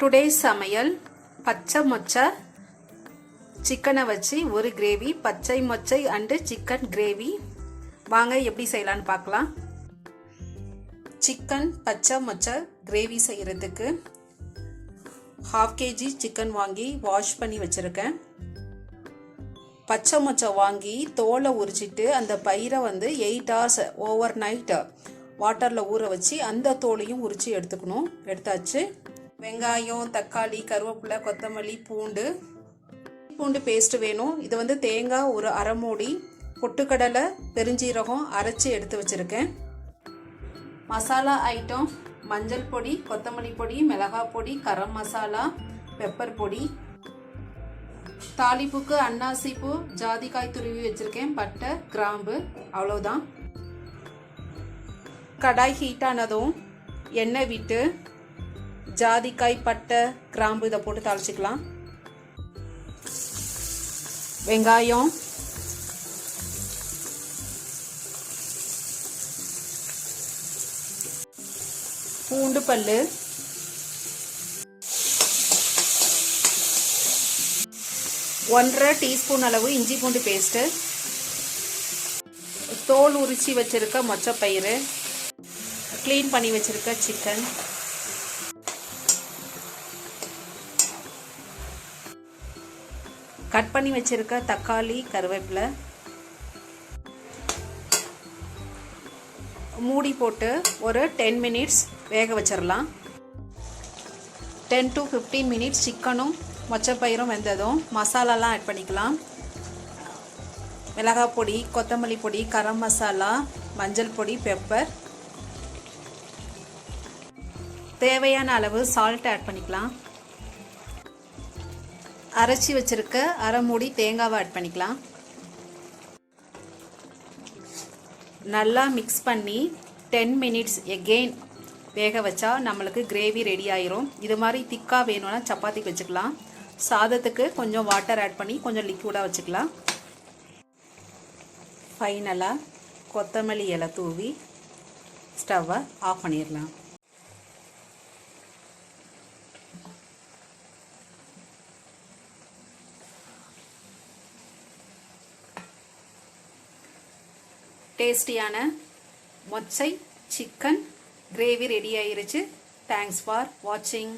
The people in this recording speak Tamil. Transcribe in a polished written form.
டுடே சமையல் பச்சை மொச்சை சிக்கனை வச்சு ஒரு கிரேவி, பச்சை மொச்சை அண்டு சிக்கன் கிரேவி. வாங்க எப்படி செய்யலான்னு பார்க்கலாம். சிக்கன் பச்சை மொச்சை கிரேவி செய்கிறதுக்கு 1/2 kg சிக்கன் வாங்கி வாஷ் பண்ணி வச்சுருக்கேன். பச்சை மொச்சை வாங்கி தோலை உரிச்சிட்டு அந்த பயிரை 8 hours ஓவர் நைட் வாட்டரில் ஊற வச்சு அந்த தோலையும் உரித்து எடுத்துக்கணும். எடுத்தாச்சு. வெங்காயம், தக்காளி, கருவேப்பிலை, கொத்தமல்லி, பூண்டு பேஸ்ட்டு வேணும். இது தேங்காய் ஒரு அரை மூடி, பொட்டுக்கடலை, பெருஞ்சீரகம் அரைச்சி எடுத்து வச்சுருக்கேன். மசாலா ஐட்டம் மஞ்சள் பொடி, கொத்தமல்லி பொடி, மிளகாய் பொடி, கரம் மசாலா, பெப்பர் பொடி. தாளிப்புக்கு அன்னாசிப்பூ, ஜாதிக்காய் துருவி வச்சுருக்கேன், பட்டை, கிராம்பு, அவ்வளோதான். கடாய் ஹீட்டானதும் எண்ணெய் விட்டு ஜாதிக்காய், பட்டை, கிராம்பு இதை போட்டு தாளிச்சிக்கலாம். வெங்காயம், பூண்டு பல்லு, ஒன்றரை டீஸ்பூன் அளவு இஞ்சி பூண்டு பேஸ்ட்டு, தோல் உரிச்சி வச்சிருக்க மொச்சப்பயிறு, க்ளீன் பண்ணி வச்சிருக்க சிக்கன், கட் பண்ணி வச்சிருக்க தக்காளி, கருவேப்பிலை, மூடி போட்டு ஒரு 10 minutes வேக வச்சிடலாம். 10 to 15 minutes சிக்கனும் மொச்சப்பயிரும் வெந்ததும் மசாலாலாம் ஆட் பண்ணிக்கலாம். மிளகாய் பொடி, கொத்தமல்லி பொடி, கரம் மசாலா, மஞ்சள் பொடி, பெப்பர், தேவையான அளவு சால்ட் ஆட் பண்ணிக்கலாம். அரைச்சி வச்சிருக்க அரை மூடி தேங்காவை ஆட் பண்ணிக்கலாம். நல்லா மிக்ஸ் பண்ணி 10 minutes எகெயின் வேக வச்சா நம்மளுக்கு கிரேவி ரெடி ஆயிரும். இது மாதிரி திக்காக வேணும்னா சப்பாத்திக்கு வச்சுக்கலாம். சாதத்துக்கு கொஞ்சம் வாட்டர் ஆட் பண்ணி கொஞ்சம் லிக்விடாக வச்சுக்கலாம். ஃபைனலாக கொத்தமல்லி இலை தூவி ஸ்டவ்வை ஆஃப் பண்ணிடலாம். டேஸ்டியான மொச்சை சிக்கன் கிரேவி ரெடி ஆயிருச்சு. தேங்க்ஸ் ஃபார் வாட்சிங்.